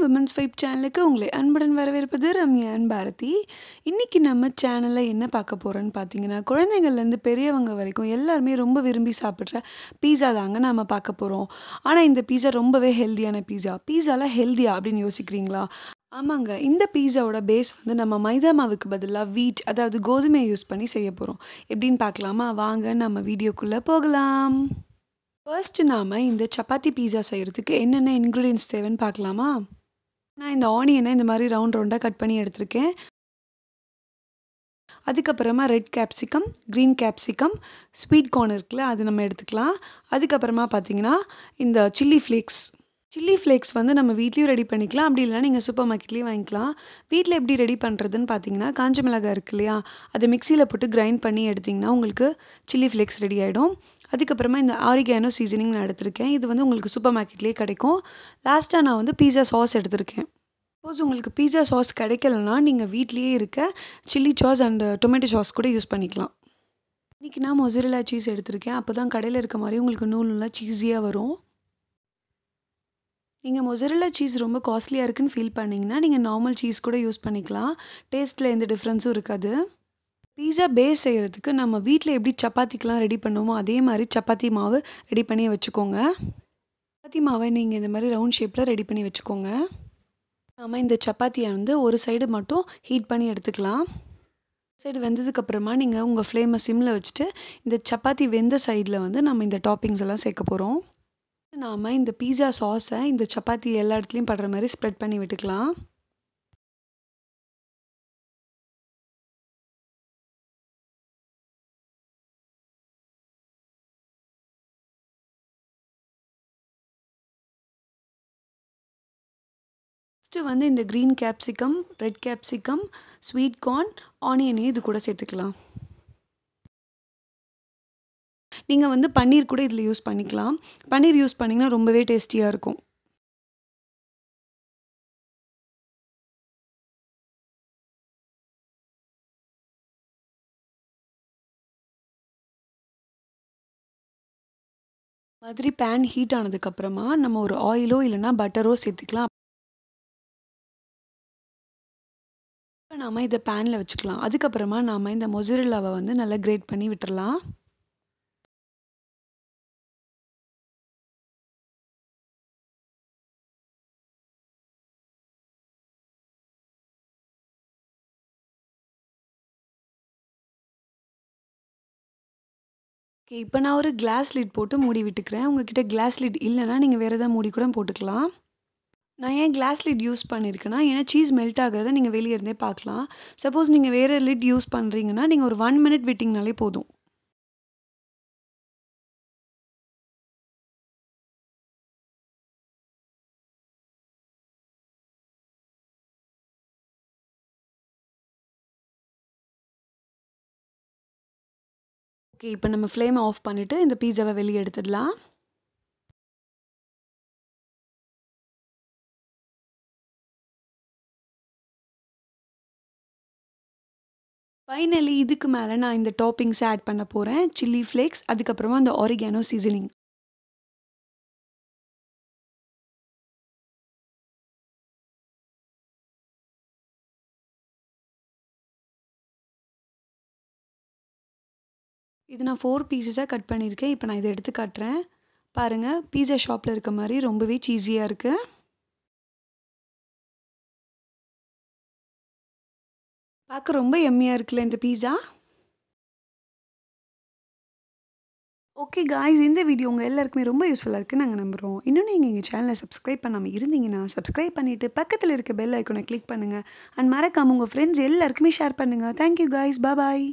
Women's vibe சேனலுக்கு உங்களை அன்புடன் வரவேற்பது ரம்யா அண்ட் பாரதி. இன்றைக்கி நம்ம சேனலில் என்ன பார்க்க போகிறோன்னு பார்த்தீங்கன்னா, குழந்தைங்கள்லேருந்து பெரியவங்க வரைக்கும் எல்லாருமே ரொம்ப விரும்பி சாப்பிட்ற பீஸா தாங்க நம்ம பார்க்க போகிறோம். ஆனால் இந்த பீஸா ரொம்பவே ஹெல்த்தியான பீஸா. பீஸாலாம் ஹெல்த்தியா அப்படின்னு யோசிக்கிறீங்களா? ஆமாங்க. இந்த பீஸாவோட பேஸ் வந்து நம்ம மைதா மாவுக்கு பதிலாக வீட், அதாவது கோதுமையை யூஸ் பண்ணி செய்ய போகிறோம். எப்படின்னு பார்க்கலாமா? வாங்க நம்ம வீடியோக்குள்ளே போகலாம். ஃபர்ஸ்ட் நாம இந்த சப்பாத்தி பீஸா செய்கிறதுக்கு என்னென்ன இன்க்ரீடியன்ஸ் தேவைன்னு பார்க்கலாமா? நான் இந்த ஆனியனை இந்த மாதிரி ரவுண்ட் ரவுண்டாக கட் பண்ணி எடுத்திருக்கேன். அதுக்கப்புறமா red capsicum, green capsicum, sweet corn இருக்குல்ல, அது நம்ம எடுத்துக்கலாம். அதுக்கப்புறமா பார்த்தீங்கன்னா இந்த சில்லி ஃப்ளேக்ஸ் வந்து நம்ம வீட்லேயும் ரெடி பண்ணிக்கலாம். அப்படி இல்லைனா நீங்கள் சூப்பர் மார்க்கெட்லேயும் வாங்கிக்கலாம். வீட்டில் எப்படி ரெடி பண்ணுறதுன்னு பார்த்தீங்கன்னா, காஞ்ச மிளகாய் இருக்கு இல்லையா, அதை மிக்சியில் போட்டு கிரைண்ட் பண்ணி எடுத்திங்கன்னா உங்களுக்கு சில்லி ஃப்ளேக்ஸ் ரெடி ஆகிடும். அதுக்கப்புறமா இந்த ஆரிகானோ சீசனிங் நான் எடுத்திருக்கேன். இது வந்து உங்களுக்கு சூப்பர் மார்க்கெட்லேயே கிடைக்கும். லாஸ்ட்டாக நான் வந்து பீஸா சாஸ் எடுத்திருக்கேன். சப்போஸ் உங்களுக்கு பீஸா சாஸ் கிடைக்கலனா நீங்கள் வீட்லேயே இருக்க chilli sauce and tomato sauce கூட யூஸ் பண்ணிக்கலாம். இன்றைக்கி நான் மொசரெல்லா சீஸ் எடுத்திருக்கேன். அப்போ தான் கடையில் இருக்க மாதிரி உங்களுக்கு நூல்லாம் சீஸியாக வரும். நீங்கள் மொசரெல்லா சீஸ் ரொம்ப காஸ்ட்லியாக இருக்குன்னு ஃபீல் பண்ணிங்கன்னா நீங்கள் நார்மல் சீஸ் கூட யூஸ் பண்ணிக்கலாம். டேஸ்ட்டில் எந்த டிஃப்ரென்ஸும் இருக்காது. பீஸா பேஸ் செய்கிறதுக்கு நம்ம வீட்டில் எப்படி சப்பாத்திக்கெலாம் ரெடி பண்ணுவோமோ அதே மாதிரி சப்பாத்தி மாவு ரெடி பண்ணி வச்சுக்கோங்க. சப்பாத்தி மாவை நீங்கள் இந்த மாதிரி ரவுண்ட் ஷேப்பில் ரெடி பண்ணி வச்சுக்கோங்க. நம்ம இந்த சப்பாத்தியை வந்து ஒரு சைடு மட்டும் ஹீட் பண்ணி எடுத்துக்கலாம். சைடு வெந்ததுக்கப்புறமா நீங்கள் உங்கள் ஃப்ளேமை சிம்மில் வச்சுட்டு இந்த சப்பாத்தி வெந்த சைடில் வந்து நம்ம இந்த டாப்பிங்ஸ் எல்லாம் சேர்க்க போகிறோம். நாம் இந்த பீஸா சாஸை இந்த சப்பாத்தி எல்லா இடத்துலையும் படுற மாதிரி ஸ்ப்ரெட் பண்ணி விட்டுக்கலாம். ஃபஸ்ட்டு வந்து இந்த green capsicum, red capsicum, sweet corn, ஆனியனையும் இது கூட சேர்த்துக்கலாம். நீங்கள் வந்து பன்னீர் கூட இதில் யூஸ் பண்ணிக்கலாம். பன்னீர் யூஸ் பண்ணிங்கன்னா ரொம்பவே டேஸ்டியாக இருக்கும். மாதிரி பேன் ஹீட் ஆனதுக்கப்புறமா நம்ம ஒரு ஆயிலோ இல்லைனா பட்டரோ சேர்த்துக்கலாம். இப்போ நாம் இதை பேனில் வச்சுக்கலாம். அதுக்கப்புறமா நாம் இந்த மொசரெல்லாவை வந்து நல்லா கிரேட் பண்ணி விட்டுறலாம். ஓகே, இப்போ நான் ஒரு கிளாஸ் லிட் போட்டு மூடி விட்டுக்கிறேன். உங்ககிட்ட கிளாஸ் லிட் இல்லைனா நீங்கள் வேறு எதாவது மூடி கூட போட்டுக்கலாம். நான் ஏன் கிளாஸ் லிட் யூஸ் பண்ணியிருக்கேன்னா, ஏன்னா சீஸ் மெல்ட் ஆகிறத நீங்கள் வெளியே இருந்தே பார்க்கலாம். சப்போஸ் நீங்கள் வேறு லிட் யூஸ் பண்ணுறீங்கன்னா நீங்கள் ஒரு 1 மினிட் விட்டிங்கனாலே போதும். ஓகே, இப்போ நம்ம ஃப்ளேமை ஆஃப் பண்ணிவிட்டு இந்த பீஸாவை வெளியே எடுத்துடலாம். ஃபைனலி இதுக்கு மேலே நான் இந்த டாப்பிங்ஸ் ஆட் பண்ண போகிறேன். சில்லி ஃப்ளேக்ஸ், அதுக்கப்புறமா அந்த oregano சீசனிங். இது நான் 4 பீசஸாக கட் பண்ணியிருக்கேன். இப்போ நான் இதை எடுத்து காட்டுறேன். பாருங்கள், பீஸா ஷாப்பில் இருக்க மாதிரி ரொம்பவே சீஸியாக இருக்குது. பார்க்க ரொம்ப எம்மியாக இருக்குல்ல இந்த பீஸா. ஓகே காய்ஸ், இந்த வீடியோ உங்கள் எல்லாருக்குமே ரொம்ப யூஸ்ஃபுல்லாக இருக்குன்னு நாங்கள் நம்புகிறோம். இன்னும் நீங்கள் எங்கள் சேனலை சப்ஸ்கிரைப் பண்ணாமல் இருந்தீங்கன்னா சப்ஸ்கிரைப் பண்ணிவிட்டு பக்கத்தில் இருக்க பெல் ஐக்கனை கிளிக் பண்ணுங்கள். அண்ட் மறக்காமல் உங்கள் ஃப்ரெண்ட்ஸ் எல்லாருக்குமே ஷேர் பண்ணுங்கள். தேங்க்யூ காய்ஸ், பாய்.